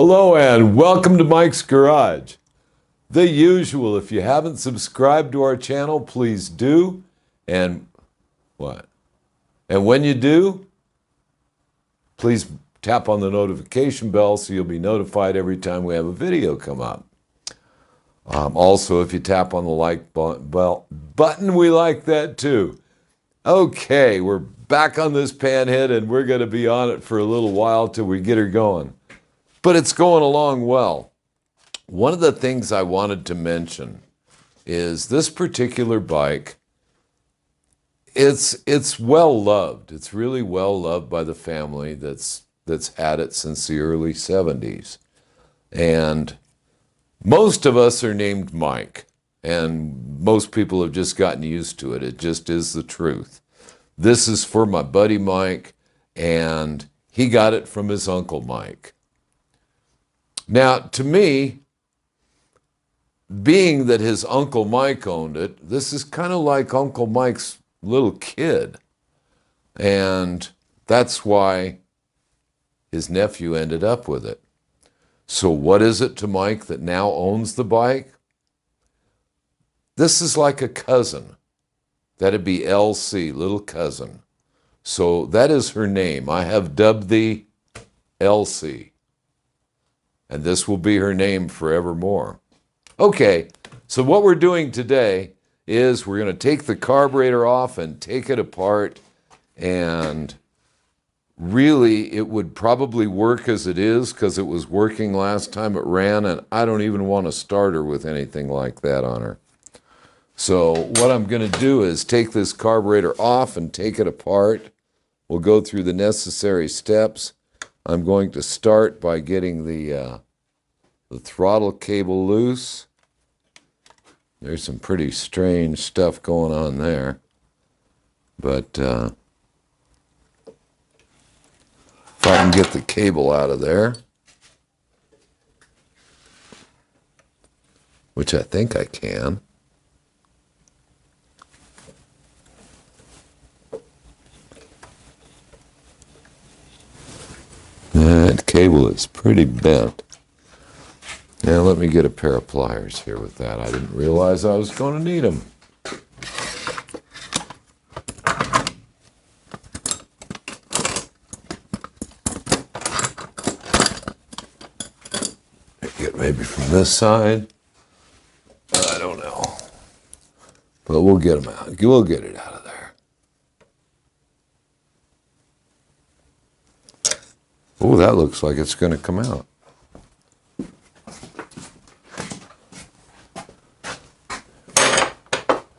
Hello and welcome to Mike's Garage. The usual, if you haven't subscribed to our channel, please do. And what? And when you do, please tap on the notification bell so you'll be notified every time we have a video come up. Also, if you tap on the like button, we like that too. Okay, we're back on this Panhead and we're going to be on it for a little while till we get her going. But it's going along well. One of the things I wanted to mention is this particular bike, it's well loved. It's really well loved by the family that's had it since the early 70s. And most of us are named Mike, and most people have just gotten used to it. It just is the truth. This is for my buddy Mike, and he got it from his uncle Mike. Now, to me, being that his Uncle Mike owned it, this is kind of like Uncle Mike's little kid. And that's why his nephew ended up with it. So what is it to Mike that now owns the bike? This is like a cousin. That'd be LC, little cousin. So that is her name. I have dubbed thee LC. And this will be her name forevermore. Okay, so what we're doing today is we're going to take the carburetor off and take it apart, and really it would probably work as it is because it was working last time it ran, and I don't even want to start her with anything like that on her. So what I'm going to do is take this carburetor off and take it apart. We'll go through the necessary steps. I'm going to start by getting the throttle cable loose. There's some pretty strange stuff going on there. But if I can get the cable out of there, which I think I can. That cable is pretty bent. Now let me get a pair of pliers here with that. I didn't realize I was going to need them. Get maybe from this side. I don't know. But we'll get them out. We'll get it out of there. Oh, that looks like it's going to come out.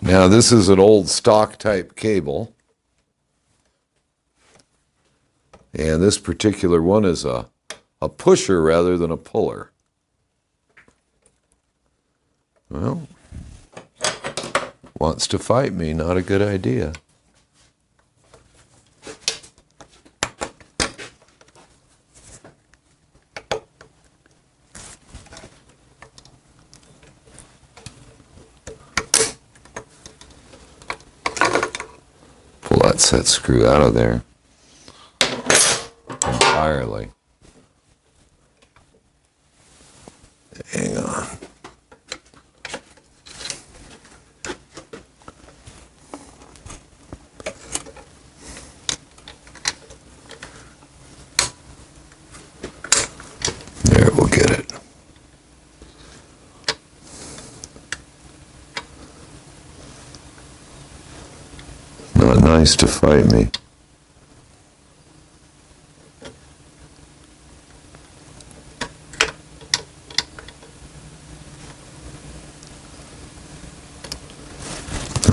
Now this is an old stock type cable, and this particular one is a pusher rather than a puller. Well, wants to fight me, not a good idea. That screw out of there entirely. Hang on. There, we'll get it. Not nice to fight me.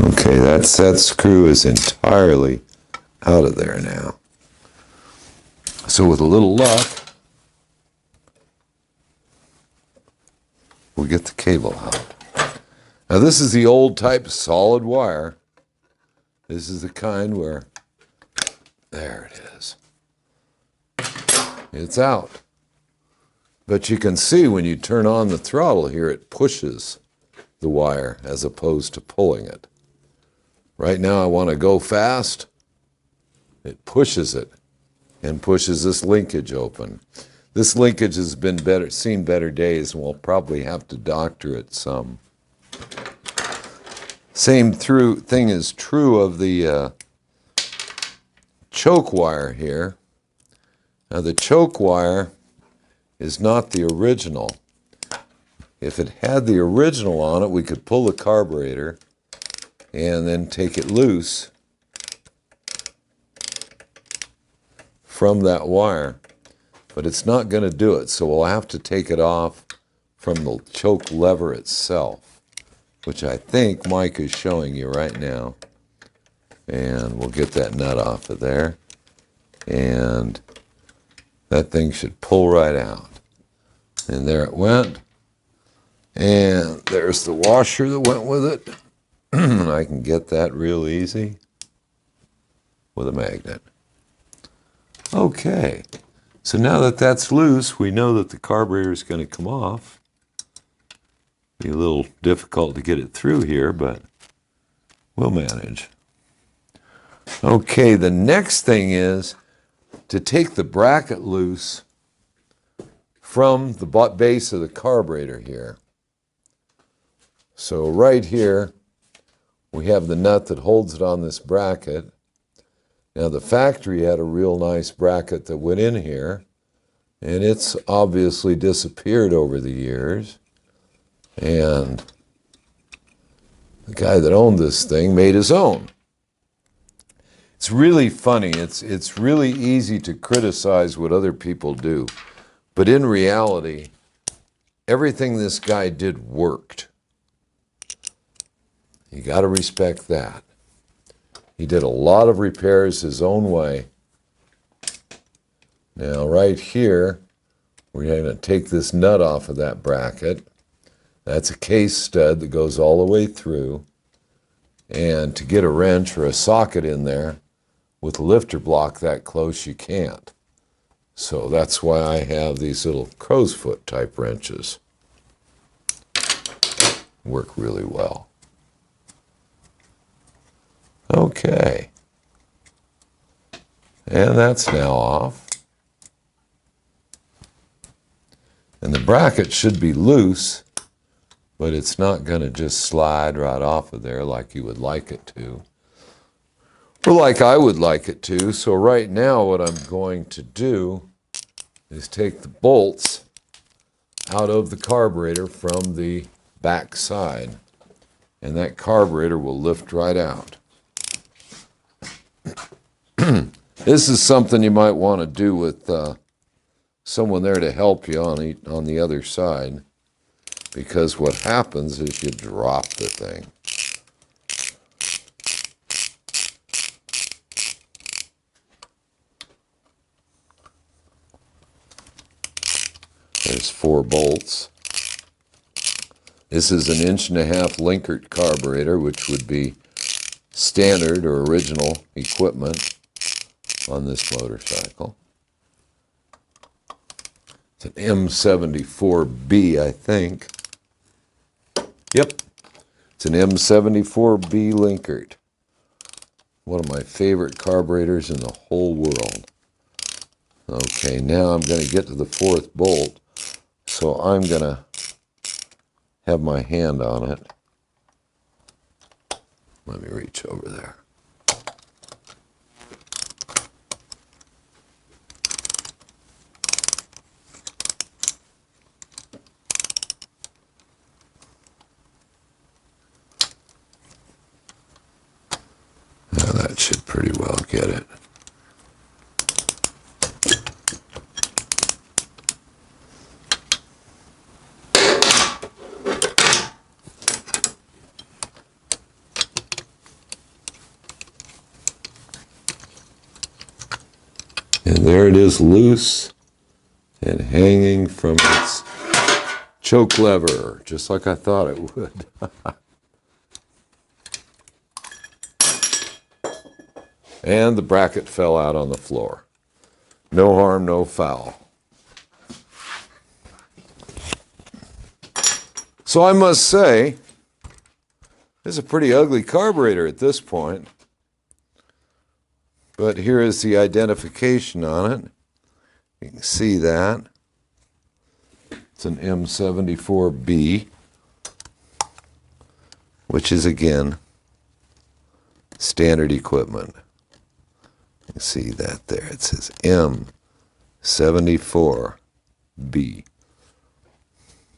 Okay, that screw is entirely out of there now. So with a little luck, we'll get the cable out. Now this is the old type solid wire. This is the kind where, there it is. It's out. But you can see when you turn on the throttle here, it pushes the wire as opposed to pulling it. Right now I want to go fast. It pushes it and pushes this linkage open. This linkage has been seen better days, and we'll probably have to doctor it some. Same thing is true of the choke wire here. Now the choke wire is not the original. If it had the original on it, we could pull the carburetor and then take it loose from that wire. But it's not going to do it, so we'll have to take it off from the choke lever itself, which I think Mike is showing you right now. And we'll get that nut off of there. And that thing should pull right out. And there it went. And there's the washer that went with it. I can get that real easy with a magnet. Okay. So now that that's loose, we know that the carburetor is going to come off. Be a little difficult to get it through here, but we'll manage. Okay, the next thing is to take the bracket loose from the base of the carburetor here. So right here, we have the nut that holds it on this bracket. Now the factory had a real nice bracket that went in here, and it's obviously disappeared over the years. And the guy that owned this thing made his own. It's really funny. It's really easy to criticize what other people do. But in reality, everything this guy did worked. You got to respect that. He did a lot of repairs his own way. Now right here, we're going to take this nut off of that bracket. That's a case stud that goes all the way through. And to get a wrench or a socket in there with a lifter block that close, you can't. So that's why I have these little crow's foot type wrenches. Work really well. Okay. And that's now off. And the bracket should be loose, but it's not going to just slide right off of there like you would like it to. Or like I would like it to. So right now what I'm going to do is take the bolts out of the carburetor from the back side. And that carburetor will lift right out. This is something you might want to do with someone there to help you on the other side, because what happens is you drop the thing. There's 4 bolts. This is an 1.5-inch Linkert carburetor, which would be standard or original equipment on this motorcycle. It's an M74B, I think. Yep, it's an M74B Linkert. One of my favorite carburetors in the whole world. Okay, now I'm going to get to the 4th bolt, so I'm going to have my hand on it. Let me reach over there. Now that should pretty well get it. And there it is, loose and hanging from its choke lever, just like I thought it would. And the bracket fell out on the floor. No harm, no foul. So I must say, this is a pretty ugly carburetor at this point. But here is the identification on it. You can see that. It's an M74B, which is, again, standard equipment. You see that there. It says M74B.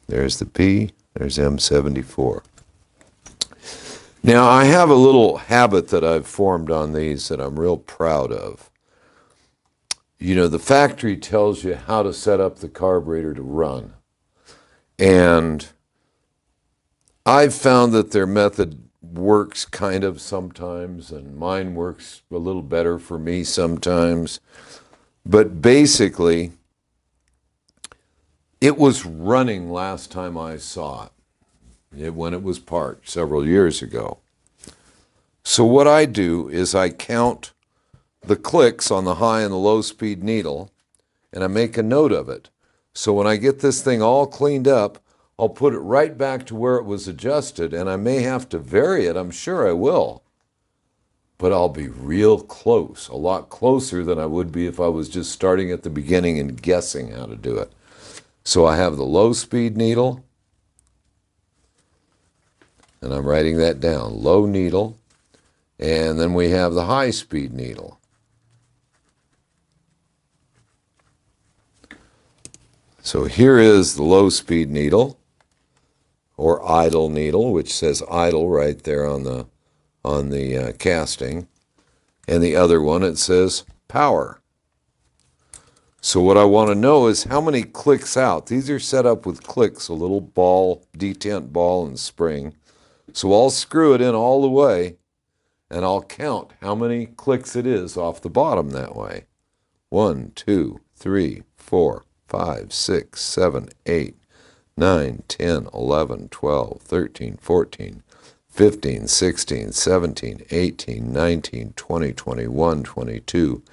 There's the P, there's M74. Now, I have a little habit that I've formed on these that I'm real proud of. You know, the factory tells you how to set up the carburetor to run. And I've found that their method works kind of sometimes, and mine works a little better for me sometimes. But basically, it was running last time I saw it, when it was parked several years ago. So what I do is I count the clicks on the high and the low speed needle, and I make a note of it. So when I get this thing all cleaned up, I'll put it right back to where it was adjusted, and I may have to vary it. I'm sure I will. But I'll be real close, a lot closer than I would be if I was just starting at the beginning and guessing how to do it. So I have the low speed needle, and I'm writing that down, low needle, and then we have the high speed needle. So here is the low speed needle, or idle needle, which says idle right there on the casting, and the other one, it says power. So what I want to know is how many clicks out. These are set up with clicks, a little ball, detent ball and spring. So I'll screw it in all the way, and I'll count how many clicks it is off the bottom that way. 1, 2, 3, 4, 5, 6, 7, 8, 9, 10, 11, 12, 13, 14, 15, 16, 17, 18, 19, 20, 21, 22,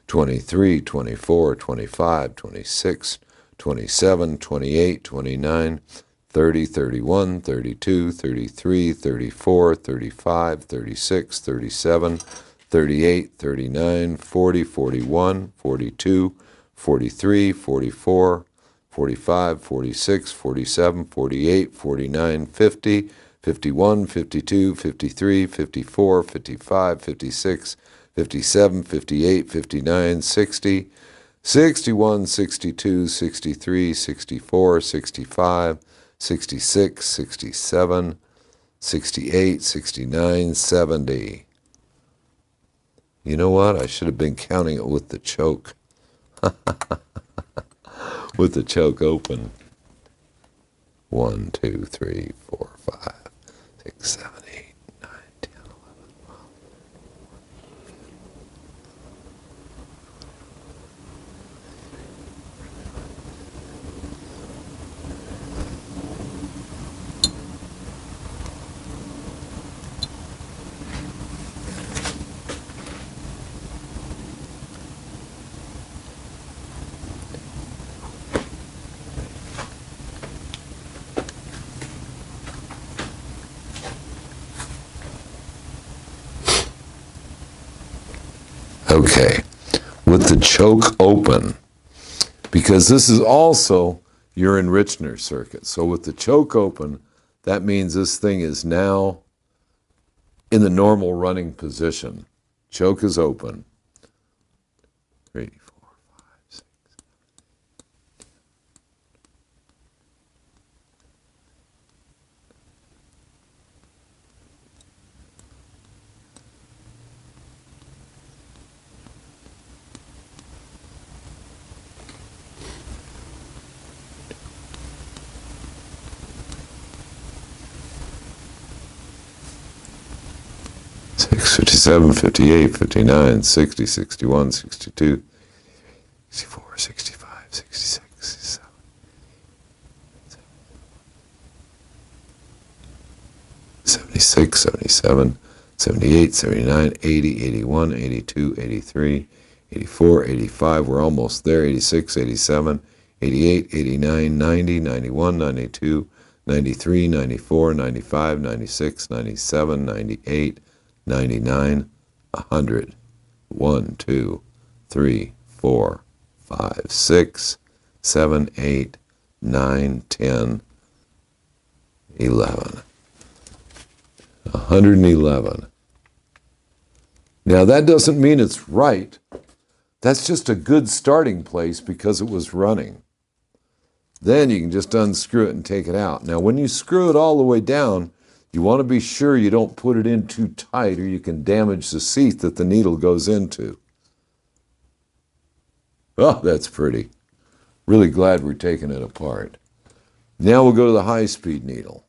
23, 24, 25, 26, 27, 28, 29, 30, 31, 32, 33, 34, 35, 36, 37, 38, 39, 40, 41, 42, 43, 44, 45, 46, 47, 48, 49, 50, 51, 52, 53, 54, 55, 56, 57, 58, 59, 60, 61, 62, 63, 64, 65, 66, 67, 68, 69, 70. You know what? I should have been counting it with the choke. With the choke open. 1, 2, 3, 4, 5, 6, 7, 8, 9, 10, 11, 12. Okay, with the choke open, because this is also your enrichener circuit. So with the choke open, that means this thing is now in the normal running position. Choke is open. 3, 4, 5, 6. 57, 58, 59, 60, 61, 62, 64, 65, 66, 67, 76, 77, 78, 79, 80, 81, 82, 83, 84, 85. We're almost there. 86, 87, 88, 89, 90, 91, 92, 93, 94, 95, 96, 97, 98, 99, 100. 1, 2, 3, 4, 5, 6, 7, 8, 9, 10, 11. 111. Now that doesn't mean it's right. That's just a good starting place because it was running. Then you can just unscrew it and take it out. Now when you screw it all the way down, you want to be sure you don't put it in too tight or you can damage the seat that the needle goes into. Oh, that's pretty. Really glad we're taking it apart. Now we'll go to the high-speed needle.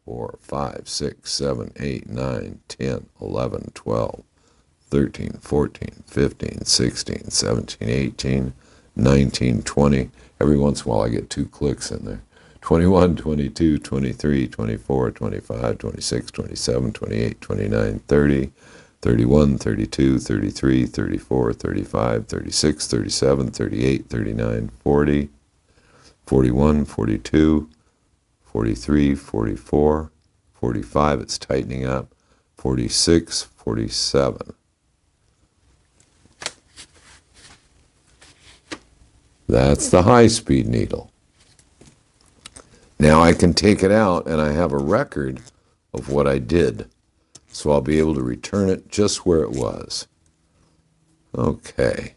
4, 5, 6, 7, 8, 9, 10, 11, 12, 13, 14, 15, 16, 17, 18, 19, 20. Every once in a while I get 2 clicks in there. 21, 22, 23, 24, 25, 26, 27, 28, 29, 30, 31, 32, 33, 34, 35, 36, 37, 38, 39, 40, 41, 42, 43, 44, 45, it's tightening up, 46, 47. That's the high-speed needle. Now I can take it out and I have a record of what I did. So I'll be able to return it just where it was. Okay.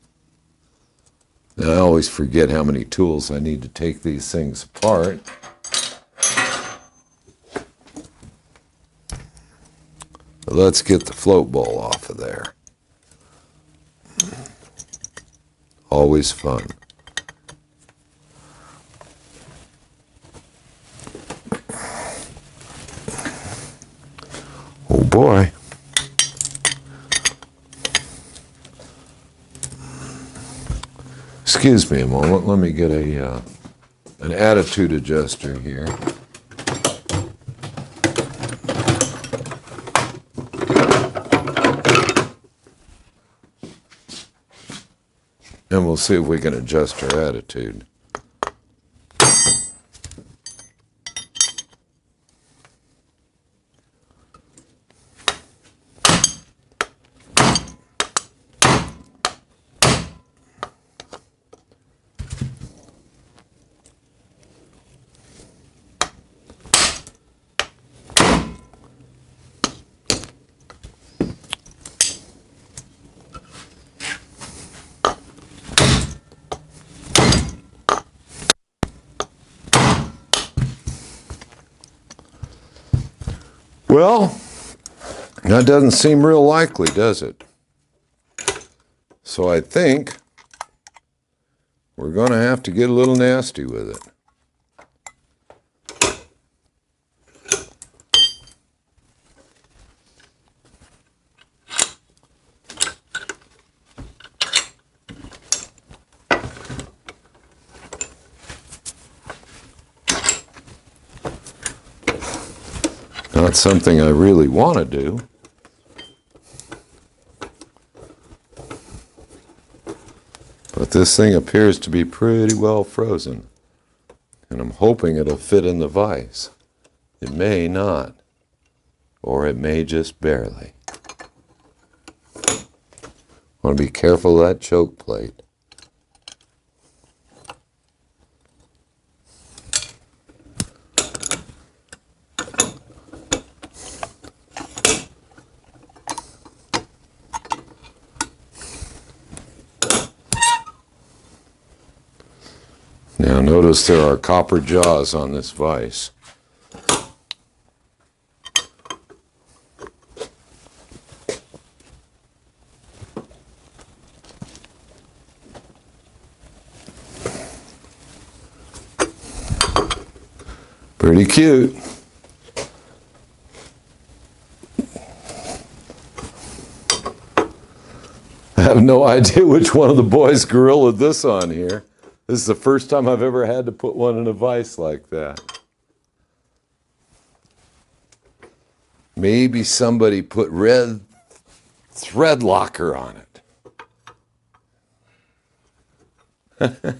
Now I always forget how many tools I need to take these things apart. But let's get the float bowl off of there. Always fun. Oh boy. Excuse me a moment. Let me get an attitude adjuster here. And we'll see if we can adjust our attitude. Well, that doesn't seem real likely, does it? So I think we're going to have to get a little nasty with it. Not something I really want to do. But this thing appears to be pretty well frozen. And I'm hoping it'll fit in the vise. It may not. Or it may just barely. Want to be careful of that choke plate. Now notice there are copper jaws on this vise. Pretty cute. I have no idea which one of the boys gorillaed this on here. This is the first time I've ever had to put one in a vise like that. Maybe somebody put red thread locker on it.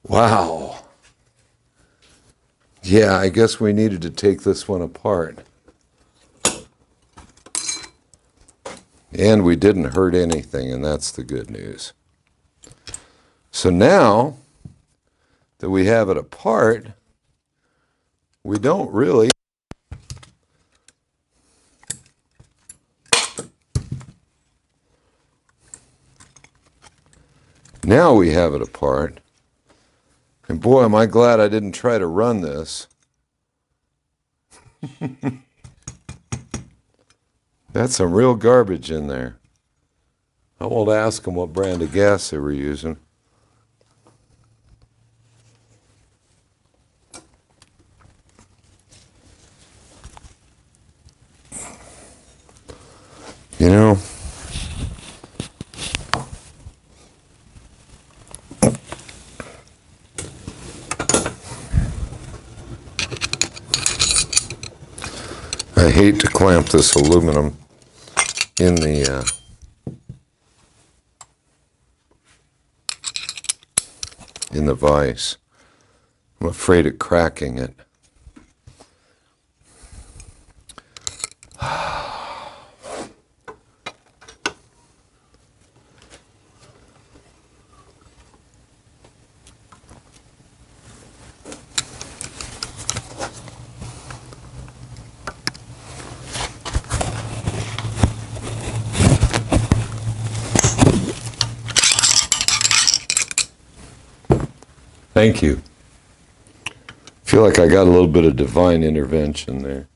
Wow. Yeah, I guess we needed to take this one apart. And we didn't hurt anything, and that's the good news. So now that we have it apart, we don't really now we have it apart. And boy, am I glad I didn't try to run this. That's some real garbage in there. I won't ask them what brand of gas they were using. You know, I hate to clamp this aluminum in the vise. I'm afraid of cracking it. Thank you. I feel like I got a little bit of divine intervention there.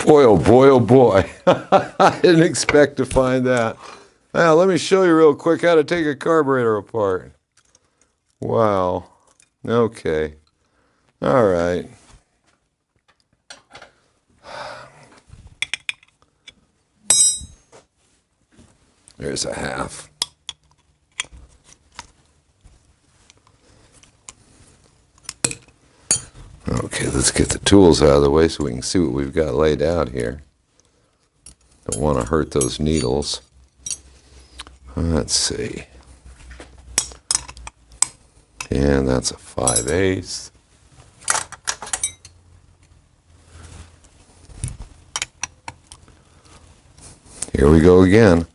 Boy, oh boy, oh boy. I didn't expect to find that. Now, let me show you real quick how to take a carburetor apart. Wow. Okay. All right. There's a half. Okay, let's get the tools out of the way so we can see what we've got laid out here. Don't want to hurt those needles. Let's see. And that's a 5/8. Here we go again.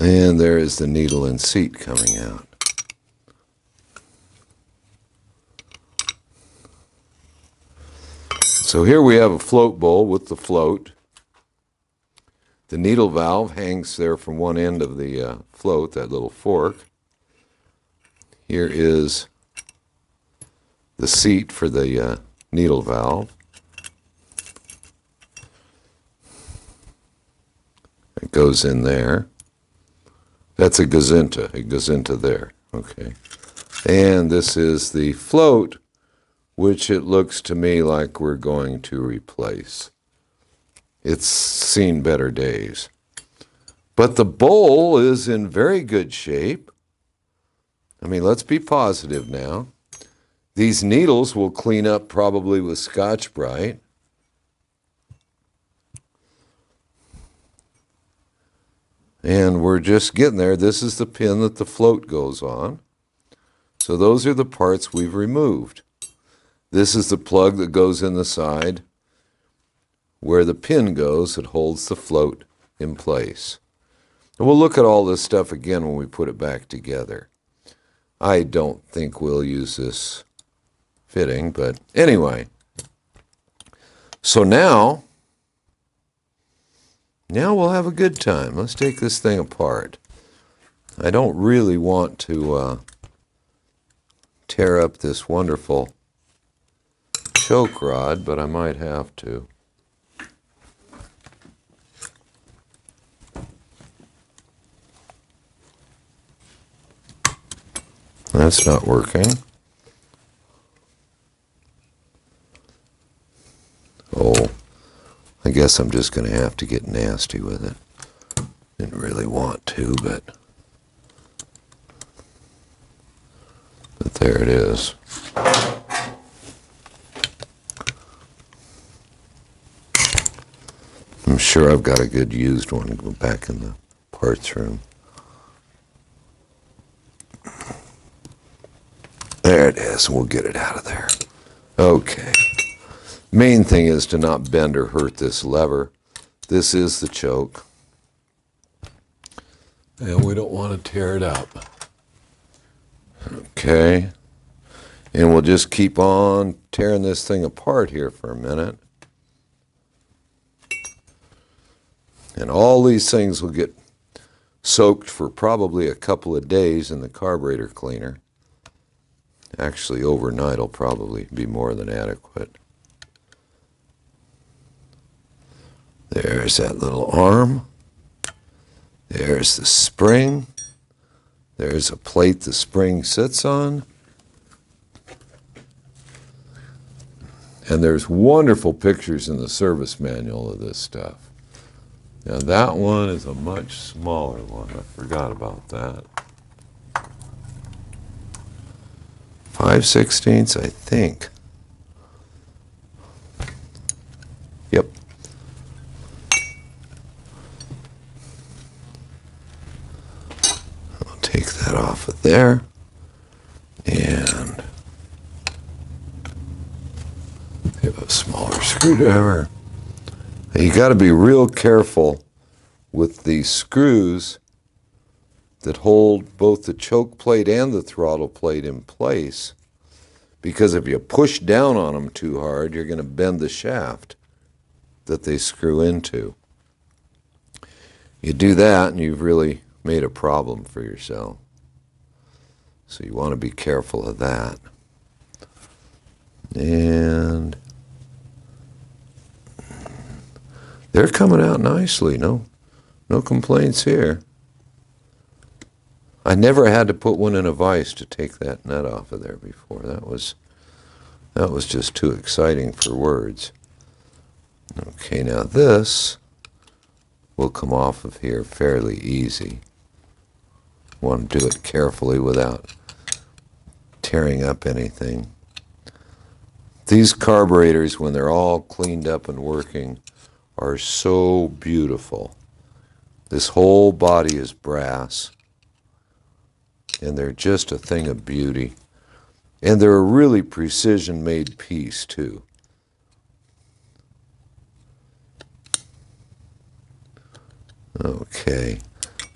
And there is the needle and seat coming out. So here we have a float bowl with the float. The needle valve hangs there from one end of the float, that little fork. Here is the seat for the needle valve. It goes in there. That's a gazinta. It goes into there. Okay. And this is the float, which it looks to me like we're going to replace. It's seen better days. But the bowl is in very good shape. I mean, let's be positive now. These needles will clean up probably with Scotch-Brite. And we're just getting there. This is the pin that the float goes on. So those are the parts we've removed. This is the plug that goes in the side where the pin goes that holds the float in place. And we'll look at all this stuff again when we put it back together. I don't think we'll use this fitting, but anyway. So now we'll have a good time. Let's take this thing apart. I don't really want to tear up this wonderful choke rod, but I might have to. That's not working. Oh, I guess I'm just going to have to get nasty with it. Didn't really want to, but there it is. I'm sure I've got a good used one to go back in the parts room. There it is. We'll get it out of there. Okay. Main thing is to not bend or hurt this lever. This is the choke. And we don't want to tear it up. Okay. And we'll just keep on tearing this thing apart here for a minute. And all these things will get soaked for probably a couple of days in the carburetor cleaner. Actually, overnight will probably be more than adequate. There's that little arm. There's the spring. There's a plate the spring sits on. And there's wonderful pictures in the service manual of this stuff. Now that one is a much smaller one. I forgot about that. 5/16, I think. Yep. I'll take that off of there. And have a smaller screwdriver. Now you got to be real careful with the screws that hold both the choke plate and the throttle plate in place, because if you push down on them too hard, you're going to bend the shaft that they screw into. You do that and you've really made a problem for yourself. So you want to be careful of that. And they're coming out nicely. No complaints here. I never had to put one in a vise to take that nut off of there before. That was just too exciting for words. Okay, now this will come off of here fairly easy. Want to do it carefully without tearing up anything. These carburetors, when they're all cleaned up and working, are so beautiful. This whole body is brass. And they're just a thing of beauty. And they're a really precision-made piece, too. Okay.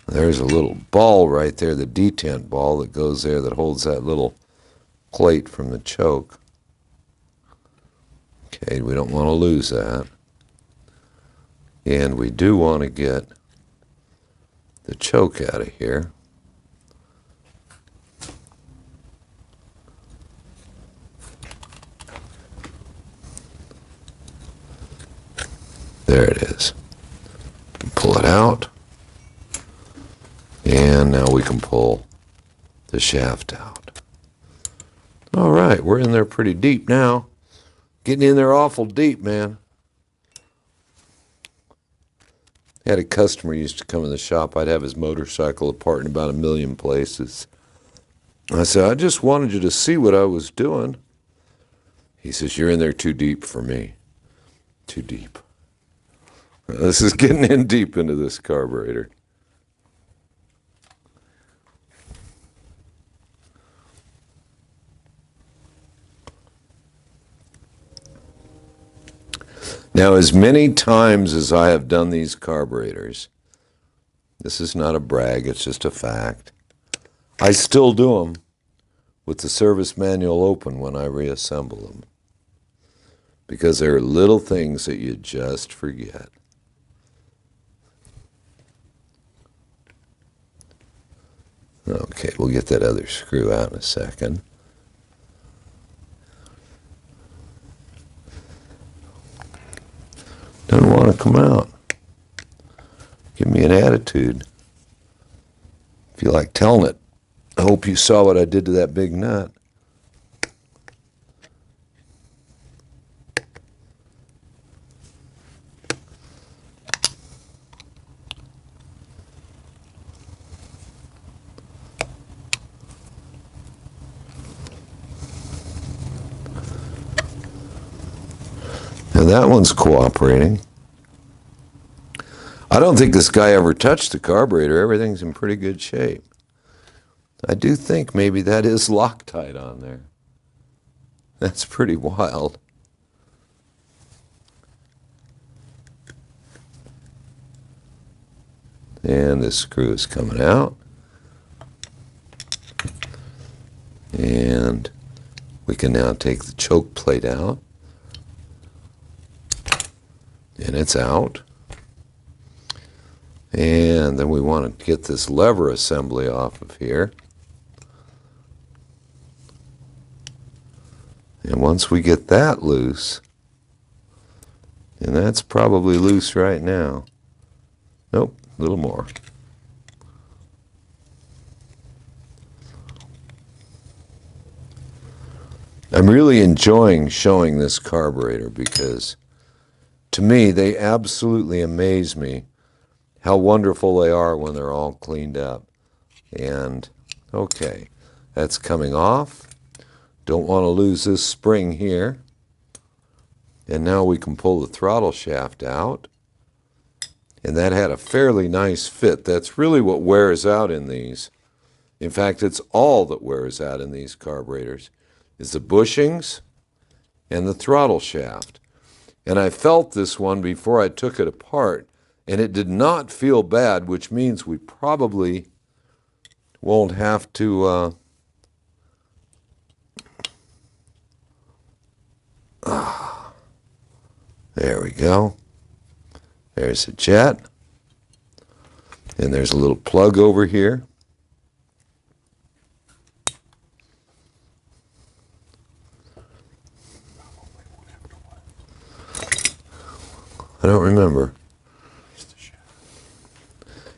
There's a little ball right there, the detent ball that goes there that holds that little plate from the choke. Okay, we don't want to lose that. And we do want to get the choke out of here. There it is. Pull it out. And now we can pull the shaft out. All right, we're in there pretty deep now. Getting in there awful deep, man. Had a customer used to come in the shop. I'd have his motorcycle apart in about 1 million places. I said, I just wanted you to see what I was doing. He says, you're in there too deep for me. Too deep. This is getting in deep into this carburetor. Now, as many times as I have done these carburetors, this is not a brag, it's just a fact, I still do them with the service manual open when I reassemble them. Because there are little things that you just forget. Okay, we'll get that other screw out in a second. Doesn't want to come out. Give me an attitude. Feel like telling it. I hope you saw what I did to that big nut. Now that one's cooperating. I don't think this guy ever touched the carburetor. Everything's in pretty good shape. I do think maybe that is Loctite on there. That's pretty wild. And this screw is coming out. And we can now take the choke plate out. And it's out. And then we want to get this lever assembly off of here. And once we get that loose, and that's probably loose right now. Nope, a little more. I'm really enjoying showing this carburetor because to me they absolutely amaze me how wonderful they are when they're all cleaned up. And okay, that's coming off. Don't want to lose this spring here. And now we can pull the throttle shaft out. And that had a fairly nice fit. That's really what wears out in these. In fact, it's all that wears out in these carburetors, is the bushings and the throttle shaft. And I felt this one before I took it apart, and it did not feel bad, which means we probably won't have to there we go. There's a jet. And there's a little plug over here. I don't remember.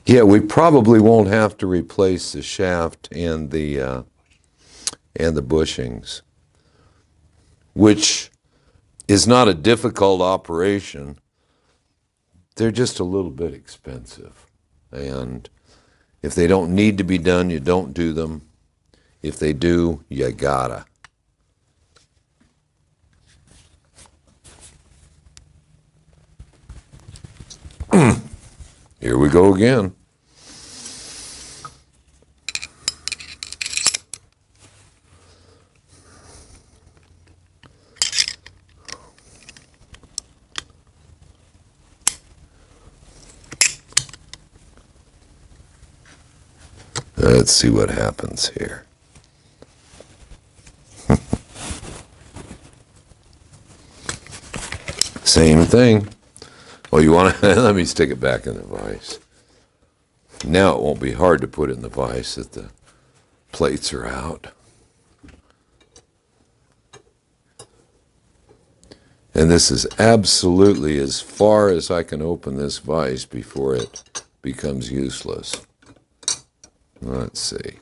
Yeah, we probably won't have to replace the shaft and the bushings, which is not a difficult operation. They're just a little bit expensive. And if they don't need to be done, you don't do them. If they do, you gotta. Here we go again. Let's see what happens here. Same thing. Oh, you want to? Let me stick it back in the vise. Now it won't be hard to put in the vise that the plates are out. And this is absolutely as far as I can open this vise before it becomes useless. Let's see.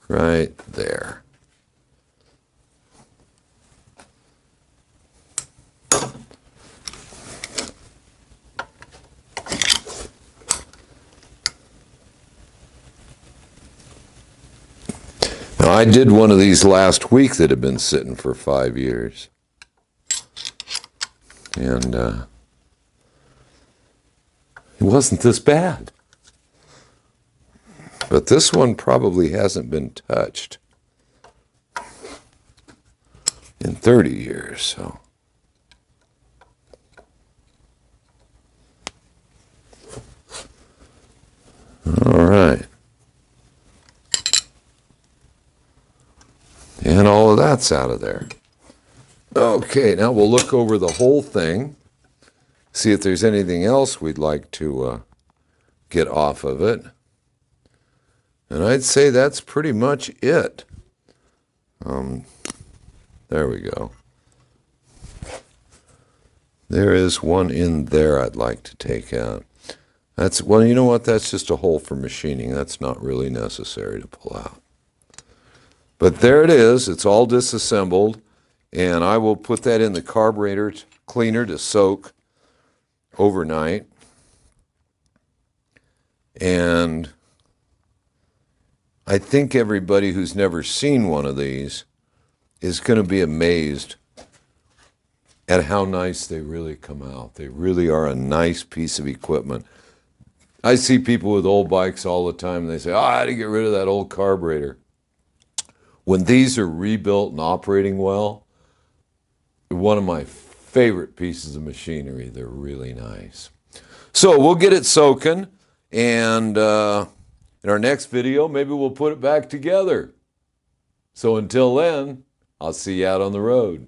Right there. Now, I did one of these last week that had been sitting for 5 years. And it wasn't this bad. But this one probably hasn't been touched in 30 years, so. All right. And all of that's out of there. Okay, now we'll look over the whole thing, see if there's anything else we'd like to get off of it. And I'd say that's pretty much it. There we go. There is one in there I'd like to take out. That's, well, you know what? That's just a hole for machining. That's not really necessary to pull out. But there it is. It's all disassembled. And I will put that in the carburetor cleaner to soak overnight. And I think everybody who's never seen one of these is going to be amazed at how nice they really come out. They really are a nice piece of equipment. I see people with old bikes all the time, and they say, oh, I had to get rid of that old carburetor. When these are rebuilt and operating well, one of my favorite pieces of machinery. They're really nice. So we'll get it soaking, and in our next video, maybe we'll put it back together. So until then, I'll see you out on the road.